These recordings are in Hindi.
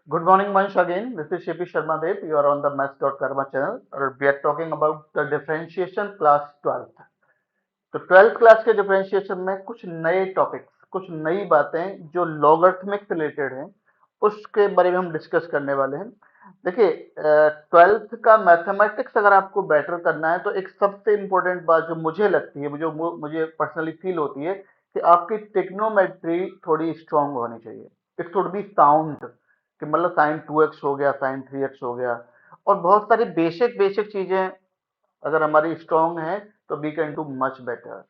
Good morning once again. This is Shipi Sharma Dev. You are on the Maths.Karma channel. और we are talking about the differentiation class 12th. तो 12th क्लास के डिफरेंशिएशन में कुछ नए टॉपिक्स, कुछ नई बातें जो लॉगरिथमिक से रिलेटेड हैं, उसके बारे में हम डिस्कस करने वाले हैं। देखिए, 12th का मैथमेटिक्स अगर आपको बेटर करना है तो एक सबसे इम्पोर्टेंट बात जो मुझे लगती है, मुझे पर्सनली फील होती है कि आपकी ट्रिग्नोमेट्री थोड़ी स्ट्रांग होनी चाहिए। इट शुड बी साउंड, कि मतलब साइन 2x हो गया, साइन 3x हो गया, और बहुत सारी बेसिक बेसिक चीजें अगर हमारी स्ट्रांग है तो we can do much better.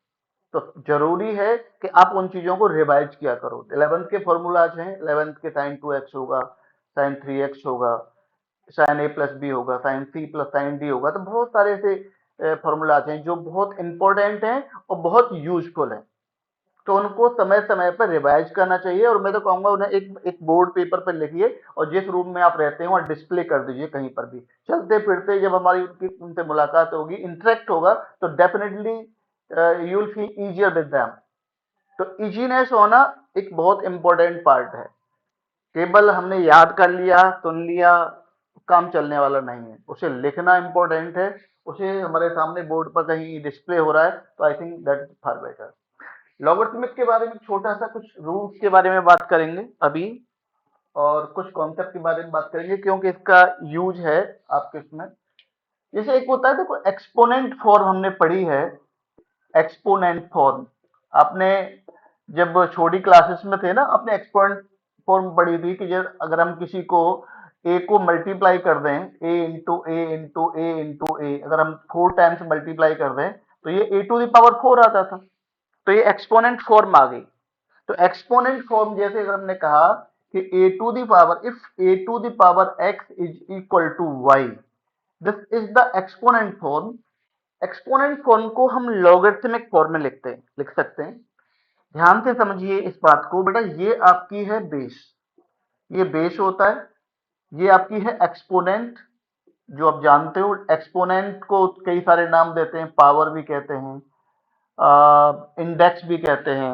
तो जरूरी है कि आप उन चीजों को रिवाइज किया करो। 11th के फॉर्मूलाज हैं, 11th के साइन 2x होगा, साइन 3x होगा, साइन ए प्लस बी होगा, sine c plus sine d होगा। तो बहुत सारे ऐसे फॉर्मूलाज हैं जो बहुत इंपॉर्टेंट हैं और बहुत यूजफुल हैं। तो उनको समय समय पर रिवाइज करना चाहिए, और मैं तो कहूंगा उन्हें एक एक बोर्ड पेपर पर लिखिए और जिस रूम में आप रहते हैं वहां डिस्प्ले कर दीजिए कहीं पर भी। चलते फिरते जब हमारी उनसे मुलाकात होगी, इंटरेक्ट होगा, तो definitely you will feel easier with them. तो इजीनेस होना एक बहुत इंपॉर्टेंट पार्ट है। केवल हमने याद कर लिया, सुन लिया, काम चलने वाला नहीं है। उसे लिखना इंपॉर्टेंट है, उसे हमारे सामने बोर्ड पर कहीं डिस्प्ले हो रहा है, तो I think that is far better. Logarithmic के बारे में छोटा सा कुछ रूल्स के बारे में बात करेंगे अभी, और कुछ कॉन्सेप्ट के बारे में बात करेंगे क्योंकि इसका यूज है आपके इसमें। जैसे एक होता है, देखो, एक्सपोनेंट फॉर्म हमने पढ़ी है। एक्सपोनेंट फॉर्म आपने जब छोटी क्लासेस में थे ना, आपने एक्सपोनेंट फॉर्म पढ़ी थी कि जब अगर हम किसी को ए को मल्टीप्लाई कर दें, ए इंटू ए इंटू ए इंटू ए, अगर हम 4 टाइम्स मल्टीप्लाई कर दें तो ये ए टू द पावर 4 आता था। तो ये एक्सपोनेंट फॉर्म आ गई। तो एक्सपोनेंट फॉर्म जैसे अगर हमने कहा कि A to the power, if A to the power X is equal to Y, this is the exponent form. Exponent form को हम लॉगरिथमिक फॉर्म में लिख सकते हैं। ध्यान से समझिए इस बात को बेटा, ये आपकी है बेस, ये बेस होता है। ये आपकी है एक्सपोनेंट, जो आप जानते हो। एक्सपोनेंट को कई सारे नाम देते हैं, पावर भी कहते हैं, इंडेक्स भी कहते हैं,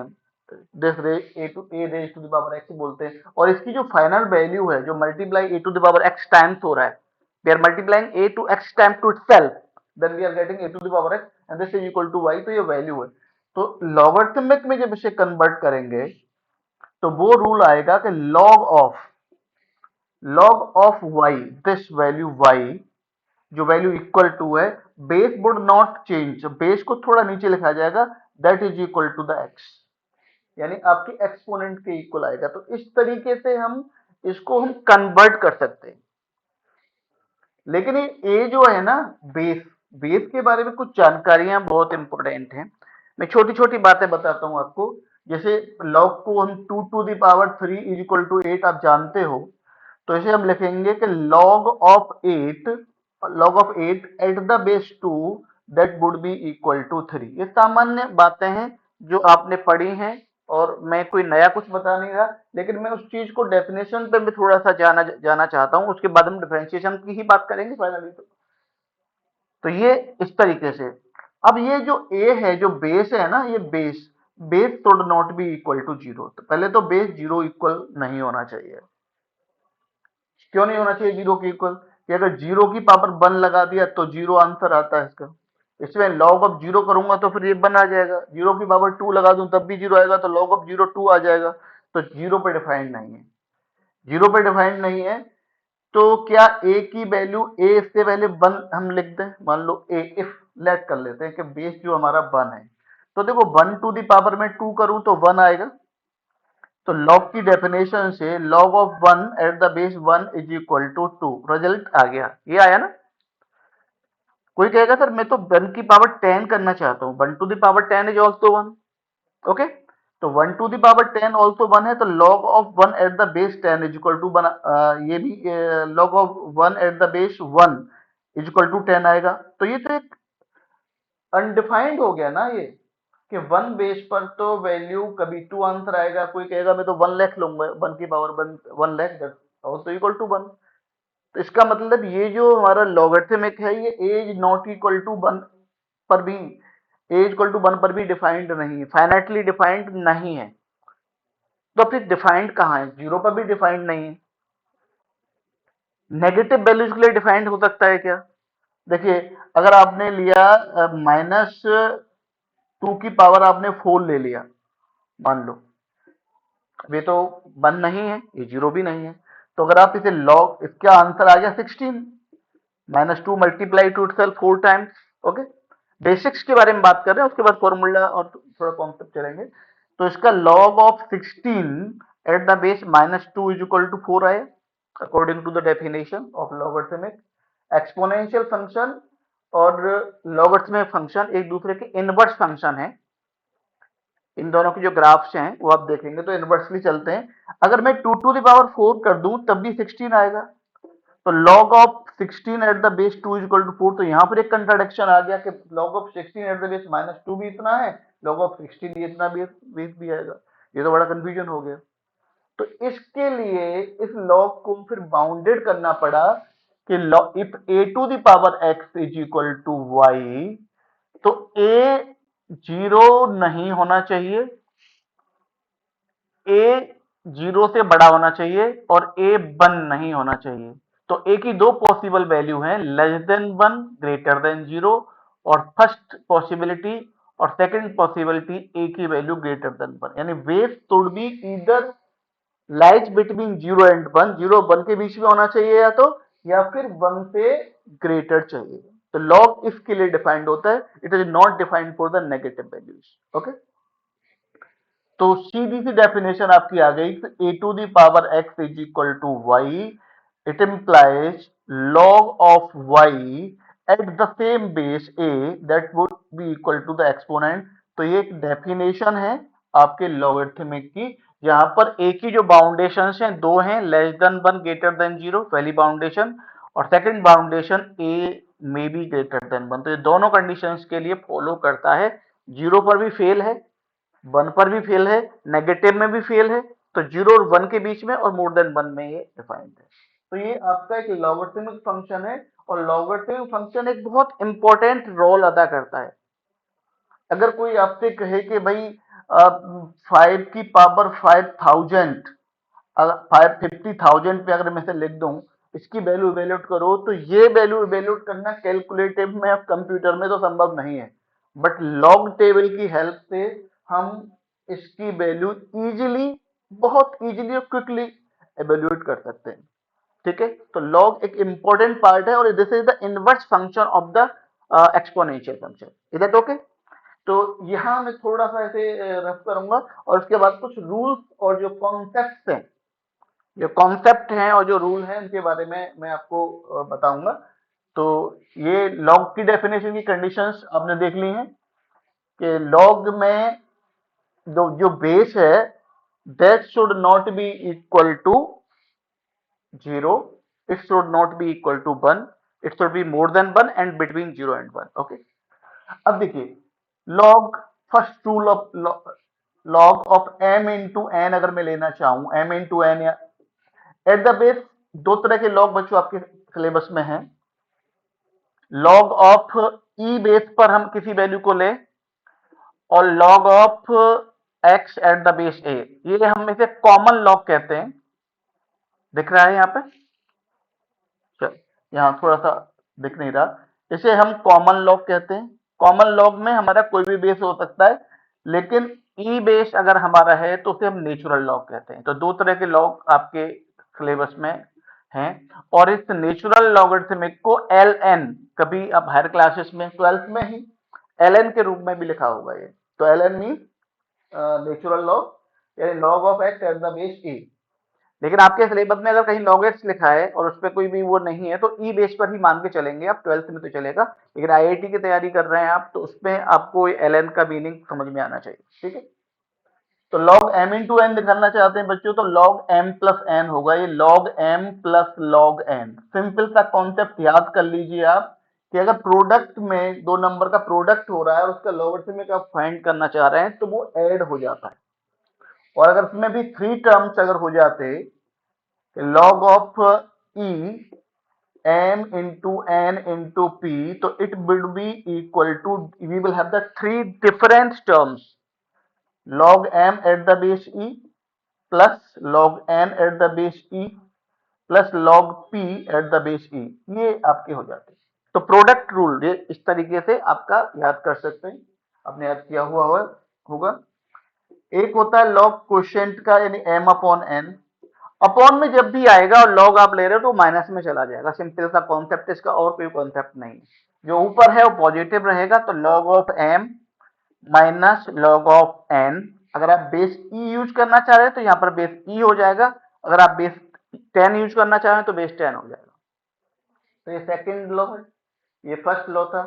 this raise A to A raise to the power X बोलते हैं। और इसकी जो फाइनल वैल्यू है, जो multiply A to the power X times हो रहा है, we are multiplying A to X time to itself, then we are getting A to the power X and this is equal to Y. तो ये वैल्यू है। तो लॉगरिथमिक में जब इसे कन्वर्ट करेंगे तो वो रूल आएगा कि log of y, this value y, जो वैल्यू इक्वल टू है, base would not change, base को थोड़ा नीचे लिखा जाएगा, that is equal to the x, यानी आपकी एक्सपोनेंट के इक्वल आएगा। तो इस तरीके से हम इसको हम कन्वर्ट कर सकते हैं। लेकिन ये जो है ना, बेस, बेस के बारे में कुछ जानकारियां बहुत इंपॉर्टेंट हैं। मैं छोटी छोटी बातें बताता हूं आपको। जैसे लॉग को हम 2 to the power 3 is equal to 8 आप जानते हो, तो इसे हम लिखेंगे कि log of 8 at the base 2, that would be equal to 3। ये सामान्य बातें हैं जो आपने पढ़ी हैं, और मैं कोई नया कुछ बता नहीं रहा, लेकिन मैं उस चीज को डेफिनेशन पे भी थोड़ा सा जाना जाना चाहता हूँ। उसके बाद हम डिफरेंशिएशन की ही बात करेंगे फाइनली। तो ये इस तरीके से। अब ये जो ए है, जो बेस है ना, ये base base should not be equal to 0। तो पहले तो बेस 0 इक्वल नहीं होना चाहिए। क्यों नहीं होना चाहिए 0 के इक्वल? कि अगर 0 की पावर 1 लगा दिया तो 0 आंसर आता है इसका। इसमें लॉग ऑफ 0 करूंगा तो फिर ये 1 आ जाएगा। 0 की पावर 2 लगा दूं तब भी 0 आएगा, तो लॉग ऑफ 0 2 आ जाएगा। तो 0 पे डिफाइंड नहीं है, 0 पे डिफाइंड नहीं है। तो क्या ए की वैल्यू, ए इससे पहले 1 हम लिख दें? मान लो ए, इफ लेट कर लेते हैं कि बेस जो हमारा 1 है, तो देखो 1 टू द पावर में 2 करूं तो 1 आएगा। तो लॉग की डेफिनेशन से log of 1 at the base 1 is equal to 2, result आ गया। ये आया ना? कोई कहेगा सर मैं तो 1 की पावर 10 करना चाहता हूँ, 1 to the power 10 is also 1। Okay, तो 1 टू द पावर 10 ऑल्सो 1 है, तो log of 1 at the base 10 is equal to बना, ये भी log of 1 at the base 1 is equal to 10 आएगा। तो ये तो एक अनडिफाइंड हो गया ना ये, कि 1 बेस पर तो वैल्यू कभी 2 आंसर आएगा। कोई कहेगा मैं तो 1 लाख लूंगा, 1 की power 1 lakh, that also equal to 1। तो इसका मतलब ये जो हमारा लॉगरिथमिक है, ये एज नॉट इक्वल टू 1 पर भी, ए इक्वल टू 1 पर भी डिफाइंड नहीं है, फाइनाइटली डिफाइंड नहीं है। तो फिर डिफाइंड कहाँ है? 0 पर भी डिफाइंड नहीं है। नेगेटिव वैल्यूज के लिए डिफाइंड हो सकता है क्या? देखिए, अगर आपने लिया -2 की पावर आपने 4 ले लिया, मान लो, अब ये तो 1 नहीं है, ये 0 भी नहीं है, तो अगर आप इसे लॉग, इसका आंसर आ गया 16, -2 multiply two itself 4 times. Okay, basics के बारे में बात कर रहे हैं, उसके बाद फॉर्मूला और थोड़ा कॉन्सेप्ट चलेंगे। तो इसका log of 16 at the base -2 is equal to 4 आए, according to the definition of logarithmic. Exponential function और लॉगरिथमिक फंक्शन एक दूसरे के इनवर्स फंक्शन है। इन दोनों के जो ग्राफ्स हैं वो आप देखेंगे तो इनवर्सली चलते हैं। अगर मैं 2 टू द पावर 4 कर दूं तब भी 16 आएगा। तो log of 16 at the base 2 is equal to 4, तो यहां पर एक कंट्राडिक्शन आ गया कि log of 16 at the base -2 भी इतना है, log ऑफ 16 ये इतना भी बेस भी आएगा। ये तो बड़ा कंफ्यूजन हो गया। तो इसके लिए इस log को फिर बाउंडेड करना पड़ा कि if a to the power x is equal to y, तो a 0 नहीं होना चाहिए, ए 0 से बड़ा होना चाहिए और ए 1 नहीं होना चाहिए। तो ए की दो पॉसिबल वैल्यू हैं, लेस देन 1 ग्रेटर देन 0, और फर्स्ट पॉसिबिलिटी और सेकंड पॉसिबिलिटी ए की वैल्यू ग्रेटर देन 1, यानी wave should be either lies between 0 and 1, 0 1 के बीच में होना चाहिए या फिर 1 से ग्रेटर चाहिए। तो लॉग इसके लिए डिफाइंड होता है, it is not defined for the negative values. Okay, तो सीधी सी डेफिनेशन आपकी आ गई कि A to the power X is equal to Y, it implies log of Y at the same base A that would be equal to the exponent. तो ये एक डेफिनेशन है आपके लॉगरिथमिक की, जहां पर ए की जो बाउंडेशन हैं दो हैं, लेस देन 1 ग्रेटर देन 0 पहली बाउंडेशन, और second boundation A may be greater than 1। तो ये दोनों कंडीशंस के लिए फॉलो करता है। 0 पर भी फेल है, 1 पर भी फेल है, नेगेटिव में भी फेल है, तो 0 और 1 के बीच में और मोर देन 1 में ये डिफाइंड है। तो ये आपका एक लॉगरिथमिक फंक्शन है, और लॉगरिथमिक फंक्शन एक बहुत इंपॉर्टेंट रोल अदा करता है। अगर कोई आपसे कहे कि भाई 5 की पावर 5000, अगर 50,000 पे अगर मैं से लिख दूं, इसकी वैल्यू इवेल्यूट करो, तो ये वैल्यू इवेल्यूट करना कैलकुलेटिव में कंप्यूटर में तो संभव नहीं है, बट लॉग टेबल की हेल्प से हम इसकी वैल्यू इजीली, बहुत इजीली और क्विकली इवेल्यूट कर सकते हैं। ठीक है, तो लॉग एक इंपॉर्टेंट पार्ट है, और this is the inverse function of the exponential function. Is that okay? तो यहां मैं थोड़ा सा ऐसे रफ करूंगा, और उसके बाद कुछ रूल्स और जो कॉन्सेप्ट हैं, जो कॉन्सेप्ट हैं और जो रूल हैं, उनके बारे में मैं आपको बताऊंगा। तो ये लॉग की डेफिनेशन की कंडीशंस आपने देख ली हैं कि लॉग में जो बेस है that should not be equal to 0, it should not be equal to 1, it should be more than 1 and between 0 and 1। Okay, अब देखिए, log, first rule of log of m into n अगर मैं लेना चाहूं, m इंटू एन, या एट द बेस दो तरह के लॉग बच्चों आपके सिलेबस में हैं। लॉग ऑफ ई बेस पर हम किसी वैल्यू को लें, और log of X at the base A, ये हम इसे कॉमन लॉग कहते हैं। दिख रहा है यहाँ पे? चल, यहाँ थोड़ा सा दिख नहीं रहा, इसे हम कॉमन लॉग कहते हैं। कॉमन लॉग में हमारा कोई भी बेस हो सकता है, लेकिन ई बेस अगर हमारा है तो उसे हम नेचुरल लॉग कहते हैं। तो दो तरह के लॉग आपके सिलेबस में हैं, और इस नेचुरल लॉगरिथमिक को एल एन, कभी आप हायर क्लासेस में 12th में ही एल एन के रूप में भी लिखा होगा ये। तो L N mean natural log, यानी log of X at the base E. लेकिन आपके सिलेबस में अगर कहीं लॉग एक्स लिखा है और उस पर कोई भी वो नहीं है, तो ई बेस पर ही मान के चलेंगे आप, 12th में तो चलेगा। लेकिन आईआईटी की तैयारी कर रहे हैं आप, तो उसमें आपको एल एन का मीनिंग समझ में आना चाहिए। ठीक है, तो लॉग एम इंटू एन निकालना चाहते हैं बच्चों, तो लॉग एम प्लस एन होगा, ये log m plus log n. Simple सा कॉन्सेप्ट याद कर लीजिए आप, कि अगर प्रोडक्ट में दो नंबर का प्रोडक्ट हो रहा है और उसका लॉगरिथमिक आप फाइंड करना चाह रहे हैं, तो वो ऐड हो जाता है। और अगर उसमें भी 3 टर्म्स अगर हो जाते, log of e m into n into p, so it would be equal to, we will have the 3 different terms, log m at the base e plus log n at the base e plus log p eight the base e, ये आपके हो जाते हैं। तो प्रोडक्ट रूल ये इस तरीके से आपका याद कर सकते हैं, आपने याद किया हुआ होगा। एक होता है log क्वोशिएंट का, यानी m अपॉन n। अपॉन में जब भी आएगा और log आप ले रहे हो तो माइनस में चला जाएगा, सिंपल सा कॉन्सेप्ट इसका, और कोई कॉन्सेप्ट नहीं। जो ऊपर है वो पॉजिटिव रहेगा, तो log of m minus log of n। अगर आप बेस e यूज करना चाह रहे हैं तो यहाँ पर बेस e हो जाएगा, अगर आप बेस 10 यूज करना चाह रहे हैं तो बेस 10 हो जाएगा। तो ये सेकंड लॉ है, ये फर्स्ट लॉ था।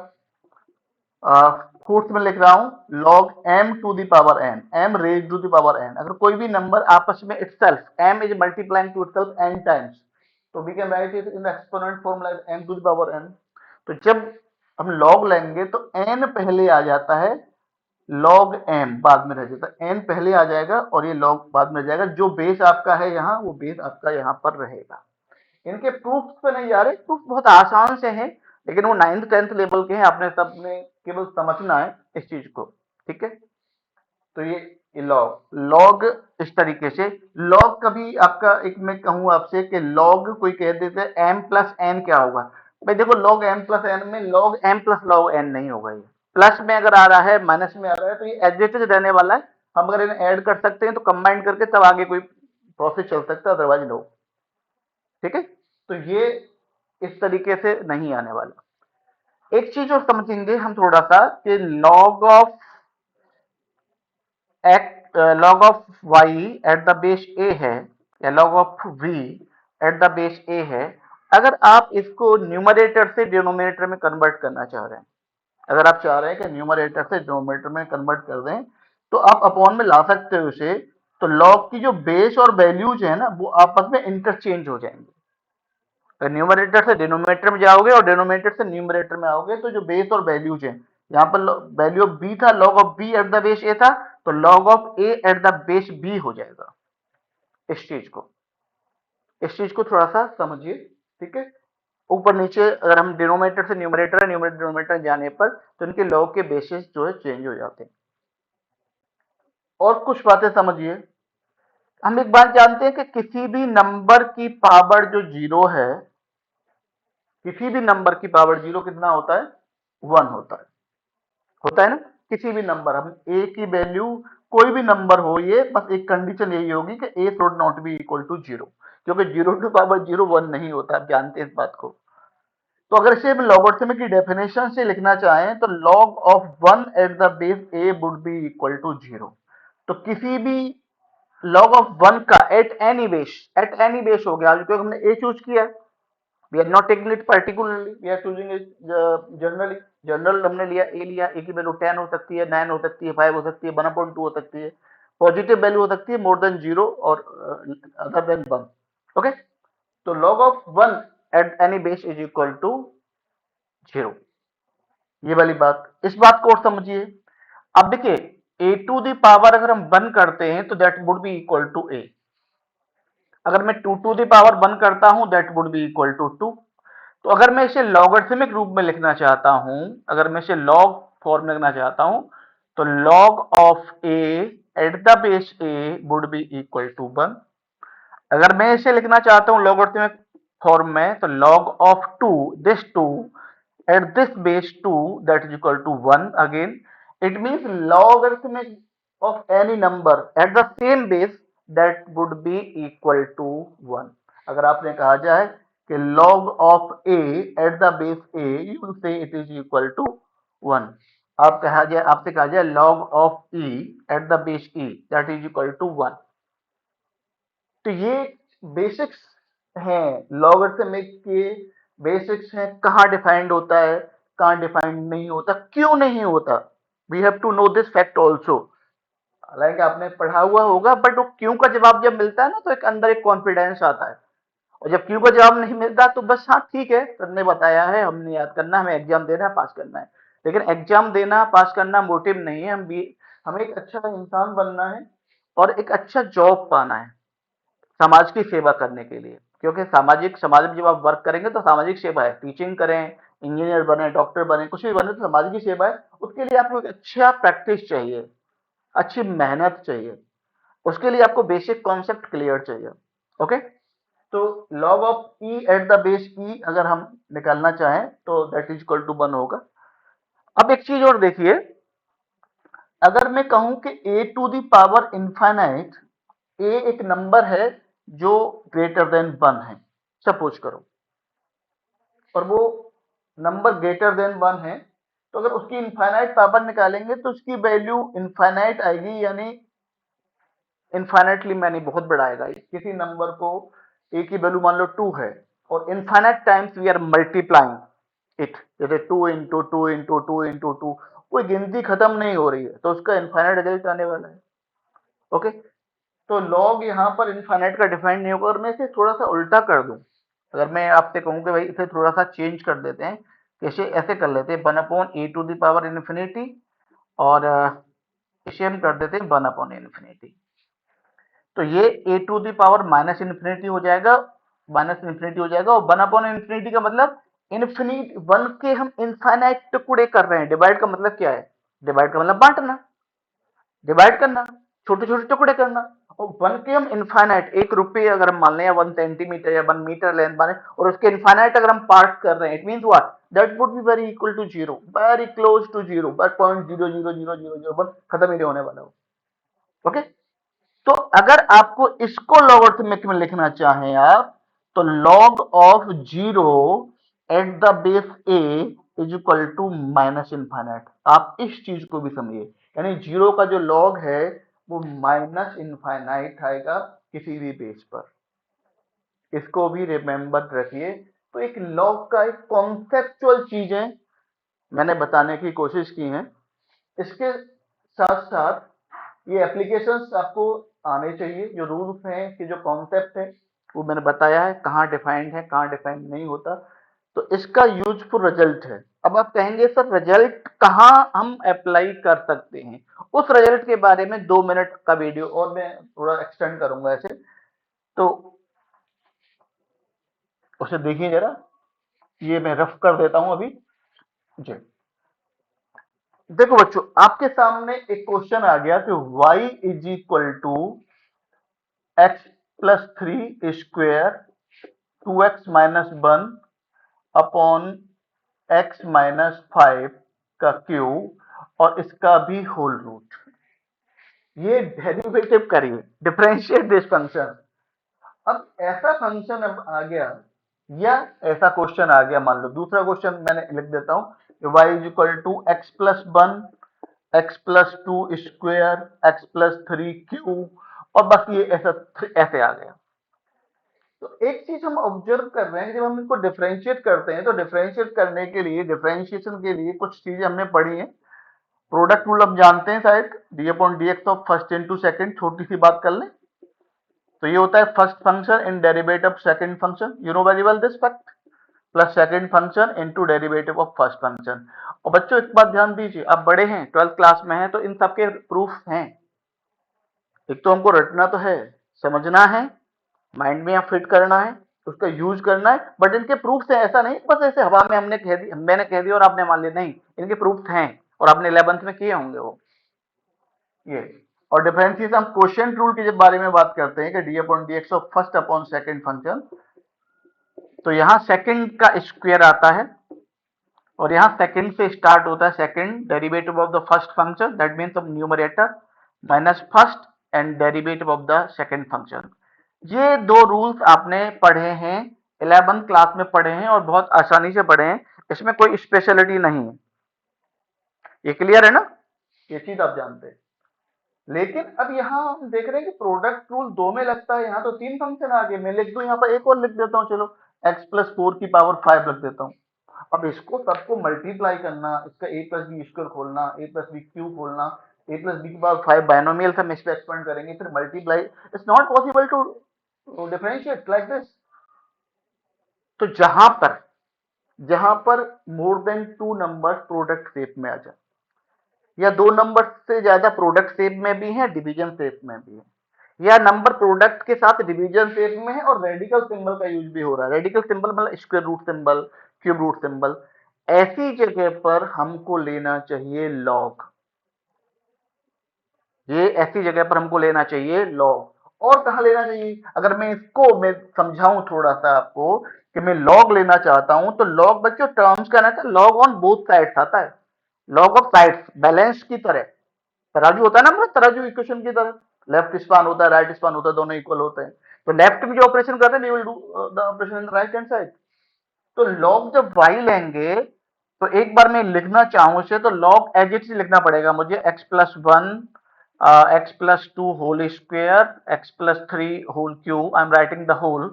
फोर्थ में लिख रहा हूं log m to the power n, m raise to the power n। अगर कोई भी नंबर आपस में itself m is multiplying to itself n times, तो we can write it in the exponent form like m to the power n। तो जब हम log लेंगे तो n पहले आ जाता है, log m बाद में रह जाता है, n पहले आ जाएगा और ये log बाद में रह जाएगा। जो बेस आपका है यहाँ, वो बेस आपका यहाँ पर रहेगा। इनके प्रूफ पे नहीं जा रहे, प्रूफ बहुत आसान से हैं, लेकिन वो 9th 10th लेवल के हैं, आपने सबने केवल समझना है इस चीज को, ठीक है। तो ये लॉग लॉग इस तरीके से, लॉग कभी आपका, एक मैं कहूँ आपसे कि लॉग कोई कह देते हैं m प्लस एन क्या होगा, भाई देखो लॉग m प्लस एन में log m plus log n नहीं होगा। ये प्लस में अगर आ रहा है, माइनस में आ रहा है, तो ये एज इट इज रहने वाला है। हम अगर इन्हें ऐड कर सकते हैं तो कंबाइन करके तब आगे कोई प्रोसेस चल सकता है, अदरवाइज नो, ठीक है। तो ये इस तरीके से नहीं आने वाला। एक चीज और समझेंगे हम थोड़ा सा कि log of x, log of Y at the base a है, या log of v at the base a है। अगर आप इसको न्यूमरेटर से डिनोमिनेटर में कन्वर्ट करना चाह रहे हैं, अगर आप चाह रहे हैं कि न्यूमरेटर से डिनोमिनेटर में कन्वर्ट कर दें, तो आप अपॉन में ला सकते हो इसे। तो लॉग की जो बेस और वैल्यूज है ना, वो आपस में इंटरचेंज हो जाएंगे। तो न्यूमरेटर से डिनोमिनेटर में जाओगे और डिनोमिनेटर से न्यूमरेटर में आओगे, तो जो बेस और वैल्यूज है, यहाँ पर वैल्यू ऑफ बी था, log of b at the base a था, तो log of a at the base b हो जाएगा। इस चीज को थोड़ा सा समझिए, ठीक है। ऊपर नीचे अगर हम डिनोमिनेटर से न्यूमरेटर है, न्यूमरेटर डिनोमिनेटर जाने पर तो इनके log के बेसिस जो है चेंज हो जाते हैं। और कुछ बातें समझिए। हम एक बात जानते हैं कि किसी भी नंबर की पावर जो जीरो है, किसी भी नंबर की पावर जीरो कितना होता है, 1 होता है ना। किसी भी नंबर, हम ए की वैल्यू, कोई भी नंबर हो, ये बस एक कंडीशन यही होगी कि a should not be equal to zero, क्योंकि जीरो टू पावर जीरो 1 नहीं होता, आप जानते हैं इस बात को। तो अगर इसे हम लॉगरिथमिक की डेफिनेशन से लिखना चाहें तो log of 1 at the base a would be equal to zero. तो किसी भी log ऑफ 1 का एट एनी बेस हो गया, क्योंकि हमने ए चूज किया है, we are not taking it particularly, we are choosing it generally. General हमने लिया, ए लिया, ए की वैल्यू 10 हो सकती है, 9 हो सकती है, 5 हो सकती है, 1/2 हो सकती है, पॉजिटिव वैल्यू हो सकती है मोर देन जीरो और अदर देन 1। ओके, तो log of 1 at any base is equal to zero, ये वाली बात। इस बात को और समझिए। अब देखिए, ए टू द पावर अगर हम 1 करते हैं तो that would be equal to a. अगर मैं 2 टू द पावर 1 करता हूं that would be equal to 2। तो अगर मैं इसे लॉगरिथमिक रूप में लिखना चाहता हूं, अगर मैं इसे लॉग फॉर्म में लिखना चाहता हूं, तो log of a at the base a would be equal to 1। अगर मैं इसे लिखना चाहता हूं लॉगरिथमिक फॉर्म में, तो log of 2, this 2 at this base 2 that is equal to 1 again. It means logarithmic of any number at the same base that would be equal to 1। अगर आपने कहा जाए कि log of a at the base a, you will say it is equal to 1। आप कहा जाए, आपसे कहा जाए log of e at the base e that is equal to 1। तो ये बेसिक्स हैं लॉगरिथमिक के, बेसिक्स हैं, कहाँ डिफाइंड होता है, कहाँ डिफाइंड नहीं होता, क्यों नहीं होता। We have to know this fact also. हालांकि आपने पढ़ा हुआ होगा, बट वो क्यों का जवाब जब मिलता है ना, तो एक अंदर एक कॉन्फिडेंस आता है। और जब क्यों का जवाब नहीं मिलता तो बस हाँ ठीक है, सर ने बताया है, हमने याद करना, हमें एग्जाम देना है, पास करना है। लेकिन एग्जाम देना, पास करना मोटिव नहीं है। हमें एक अच्छा इंसान बनना है और एक अच्छा जॉब पाना है समाज की सेवा करने के लिए। क्योंकि समाज में जब आप वर्क करेंगे तो सामाजिक सेवा है, टीचिंग करें, इंजीनियर बने, डॉक्टर बने, कुछ भी बने, तो समाज की सेवा है। उसके लिए आपको एक अच्छा प्रैक्टिस चाहिए, अच्छी मेहनत चाहिए, उसके लिए आपको बेसिक कॉन्सेप्ट क्लियर चाहिए। ओके, तो log of e at the base e अगर हम निकालना चाहें तो दैट इज इक्वल टू 1 होगा। अब एक चीज और देखिए, अगर मैं कहूं कि A to the power infinite, ए एक नंबर है जो ग्रेटर देन 1 है, सपोज करो, और वो नंबर ग्रेटर देन 1 है, तो अगर उसकी इनफाइनाइट पावर निकालेंगे तो उसकी वैल्यू इनफाइनाइट आएगी, यानी इनफाइनाइटली मैंने बहुत बड़ा आएगा। किसी नंबर को ए की वैल्यू मान लो 2 है और infinite times we are multiplying it, जैसे 2 इंटू 2 इंटू 2 इंटू 2, कोई गिनती खत्म नहीं हो रही है, तो उसका इनफाइनाइट रिजल्ट आने वाला है। ओके, तो लॉग यहाँ पर इनफाइनाइट का डिफाइन नहीं होगा। और मैं इसे थोड़ा सा उल्टा कर दूं, अगर मैं आपसे कहूँ कि भाई इसे थोड़ा सा चेंज कर देते हैं, कैसे, ऐसे कर लेते हैं 1 upon a to the power infinity, और इसे हम कर देते हैं 1 अपॉन इन्फिनिटी। तो ये a to the power minus infinity हो जाएगा, माइनस इन्फिनिटी हो जाएगा, और 1 अपॉन इन्फिनिटी का मतलब इन्फिनिट 1 के हम इनफाइनाइट टुकड़े कर रहे हैं। डिवाइड का मतलब क्या है? डिवाइड का मतलब बांटना, डिवाइड करना, छोटे छोटे टुकड़े करना। और 1 के हम इनफाइनाइट, 1 रुपये अगर हम मान लें, या 1 सेंटीमीटर या 1 मीटर लेंथ माने, और उसके इनफाइनाइट अगर हम पार्ट कर रहे हैं, it means what, that would be very equal to zero, very close to zero, but 0.0000001 खत्म ही नहीं होने वाला हो। ओके, तो अगर आपको इसको लॉगरिथमिक में लिखना चाहें आप, तो log of zero at the base a is equal to minus infinite. आप इस चीज को भी समझिए, यानी जीरो का जो log है वो माइनस इनफाइनाइट आएगा किसी भी बेस पर, इसको भी रिमेंबर रखिए। तो एक log का एक कॉन्सेप्चुअल चीजें मैंने बताने की कोशिश की है। इसके साथ साथ ये एप्लीकेशंस आपको आने चाहिए, जो रूल्स हैं कि जो कॉन्सेप्ट है वो मैंने बताया है, कहाँ डिफाइंड है कहाँ डिफाइंड नहीं होता, तो इसका यूजफुल रिजल्ट है। अब आप कहेंगे सर रिजल्ट कहाँ हम अप्लाई कर सकते हैं, उस रिजल्ट के बारे में 2 मिनट का वीडियो और मैं थोड़ा एक्सटेंड करूंगा ऐसे, तो उसे देखिए जरा, ये मैं रफ कर देता हूं अभी जी। देखो बच्चों, आपके सामने एक क्वेश्चन आ गया कि y is equal to x plus 3 square 2x minus 1 upon x minus 5 का क्यूब और इसका भी होल रूट। ये डेरिवेटिव करिए, डिफरेंशिएट दिस फंक्शन। अब ऐसा फंक्शन अब आ गया, या ऐसा क्वेश्चन आ गया, मान लो दूसरा क्वेश्चन मैंने लिख देता हूं, y is equal to x plus 1 x plus 2 square x plus 3 cube, और बस ये ऐसा ऐसे आ गया। तो एक चीज हम ऑब्जर्व कर रहे हैं, जब हम इसको डिफरेंशिएट करते हैं तो डिफरेंशिएट करने के लिए, डिफरेंशिएशन के लिए कुछ चीजें हमने पढ़ी हैं। प्रोडक्ट रूल आप जानते हैं शायद, D upon D x of first into second. छोटी सी बात कर लें तो ये होता है first function in derivative of second function, you know very well this fact, plus second function into derivative of first function. और बच्चों एक बात ध्यान दीजिए, आप बड़े हैं, 12th क्लास में हैं, तो इन सबके प्रूफ हैं। एक तो हमको रटना तो है, समझना है, माइंड में यहाँ फिट करना है, उसका यूज करना है, बट इनके प्रूफ्स हैं। ऐसा नहीं बस ऐसे हवा में हमने कह दी, मैंने कह दिया और आपने मान लिया, नहीं, इनके प्रूफ्स हैं और आपने 11th में किए होंगे वो ये। और डिफरेंशिएशन, हम क्वेश्चन रूल के जब बारे में बात करते हैं कि D upon D x of first upon second function, तो यहाँ सेकंड का स्क्वायर आता है और यहाँ सेकंड से स्टार्ट होता है, second derivative of the first function, that means of numerator minus first and derivative of the second function. ये दो रूल्स आपने पढ़े हैं, 11th क्लास में पढ़े हैं और बहुत आसानी से पढ़े हैं, इसमें कोई स्पेशलिटी नहीं है। ये क्लियर है ना, ये चीज आप जानते हैं। लेकिन अब यहाँ हम देख रहे हैं कि प्रोडक्ट रूल 2 में लगता है, यहाँ तो 3 फंक्शन आ गए। मैं लिख दूं यहाँ पर एक और लिख देता हूँ, चलो x प्लस 4 की पावर 5 लिख देता हूँ। अब इसको सबको मल्टीप्लाई करना, इसका a प्लस बी स्क्वायर खोलना, a प्लस बी क्यूब खोलना, a प्लस बी की पावर 5 बायनोमियल से हम इस पे एक्सपेंड करेंगे, फिर multiply, it's not possible to differentiate like this. तो जहां पर more than 2 numbers product shape में आ जाए, या 2 नंबर से ज्यादा प्रोडक्ट शेप में भी है, डिवीजन शेप में भी है, या नंबर प्रोडक्ट के साथ डिवीजन शेप में है और रेडिकल सिंबल का यूज भी हो रहा है। रेडिकल सिंबल मतलब square root symbol, cube root symbol, ऐसी जगह पर हमको लेना चाहिए लॉग। ये ऐसी जगह पर हमको लेना चाहिए लॉग। और कहाँ लेना चाहिए? अगर मैं इसको मैं समझाऊं थोड़ा सा आपको कि मैं लॉग लेना चाहता हूं, तो लॉग बच्चों टर्म्स का ना था, लॉग ऑन बोथ साइड्स आता है, लॉग ऑफ साइड्स बैलेंस की तरह। तराजू होता है ना, मतलब तराजू इक्वेशन की तरह, लेफ्ट स्पान होता है, राइट स्पान होता है, दोनों इक्वल होते हैं। तो लेफ्ट में जो ऑपरेशन करते हैं, we will do the operation in right hand side. तो लॉग जब वाई लेंगे, तो एक बार मैं लिखना चाहूं इसे, तो लॉग एज इट इज लिखना पड़ेगा मुझे, x plus one, x plus two whole square, x plus three whole cube, I am writing the whole,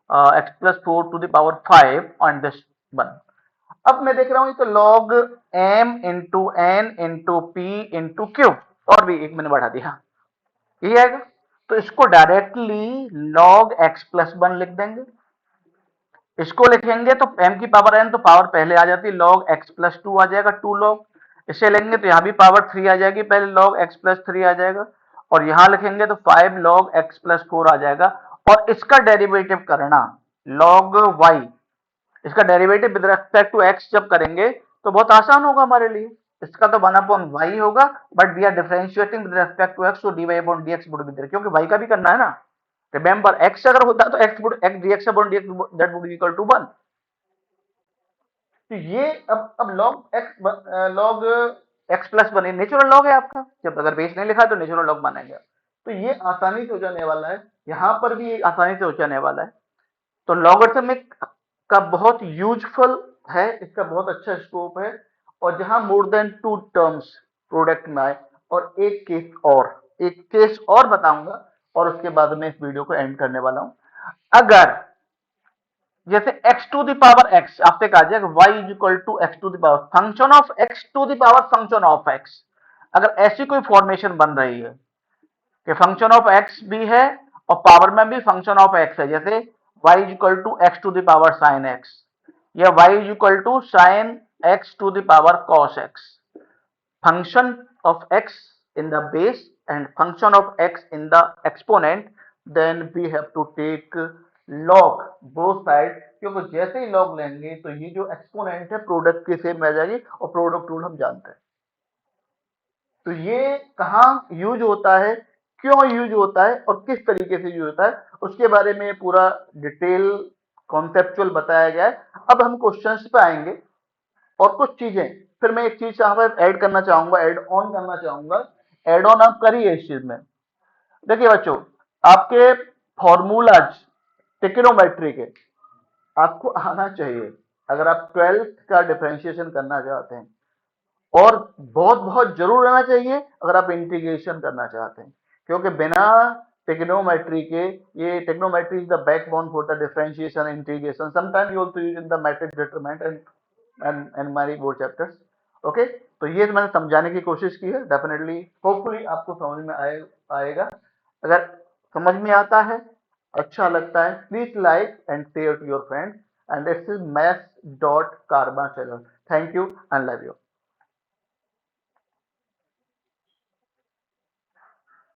x plus four to the power five on this one. अब मैं देख रहा हूं तो log m into n into p into q, और भी एक मैंने बढ़ा दिया, ये आएगा। तो इसको directly log x plus one लिख देंगे। इसको लिखेंगे तो m की पावर n, तो पावर पहले आ जाती है, लॉग x प्लस टू आ जाएगा, टू लॉग। इसे लेंगे तो यहाँ भी पावर थ्री आ जाएगी, पहले लॉग x प्लस थ्री आ जाएगा, और यहाँ लिखेंगे तो five log x plus four आ जाएगा। और इसका डेरिवेटिव करना लॉग y, इसका derivative with respect to x जब करेंगे तो बहुत आसान होगा हमारे लिए। इसका तो वन अपॉन वाई होगा, but we are differentiating with respect to x, तो dy upon dx would be there, क्योंकि y का भी करना है ना। रिमेंबर x अगर होता तो x would x dx upon dx that would equal to 1। तो ये अब log x plus one natural log है आपका, जब अगर बेस नहीं लिखा तो नेचुरल लॉग मानेंगे। तो ये आसानी से हो जाने वाला है, यहाँ पर भी आसानी से हो जाने वाला है। तो लॉगरिथमिक का बहुत यूजफुल है, इसका बहुत अच्छा स्कोप है। और जहां more than two terms product में आए, और एक केस और बताऊंगा, और उसके बाद में इस वीडियो को एंड करने वाला हूं। अगर जैसे x to the power x आपसे कहा जाए y is equal to x to the power function of x to the power function of x, अगर ऐसी कोई फॉर्मेशन बन रही है कि फंक्शन ऑफ x भी है और पावर में भी फंक्शन ऑफ x है, जैसे y is equal to x to the power sine x, या y is equal to sine x to the power cos x, function of x in the base and function of x in the exponent, then we have to take log both sides, क्योंकि जैसे ही log लेंगे तो ये जो एक्सपोनेंट है प्रोडक्ट के सेम आ जाएगी, और प्रोडक्ट रूल हम जानते हैं। तो ये कहाँ यूज होता है, क्यों यूज होता है, और किस तरीके से यूज होता है, उसके बारे में पूरा डिटेल कॉन्सेप्चुअल बताया गया है। अब हम क्वेश्चंस पे आएंगे, और कुछ चीजें फिर मैं एक चीज यहाँ पर ऐड करना चाहूंगा, ऐड ऑन करना चाहूंगा। ऐड ऑन आप करिए इस चीज में। देखिए बच्चों, आपके फॉर्मूलाज टिक्नोमेट्री के आपको आना चाहिए, अगर आप 12th का डिफरेंशिएशन करना चाहते हैं। और बहुत बहुत जरूर आना चाहिए अगर आप इंटीग्रेशन करना चाहते हैं, क्योंकि बिना टिग्नोमेट्री के, ये trigonometry is the backbone for the differentiation integration, sometime you also use in the matrix determinant and मारी बोर्ड चैप्टर्स। ओके, तो ये मैंने समझाने की कोशिश की है, डेफिनेटली होपफुली आपको समझ में आएगा। अगर समझ में आता है, अच्छा लगता है, please like and share to your friends, and this is maths dot कारबा channel. Thank you and love you.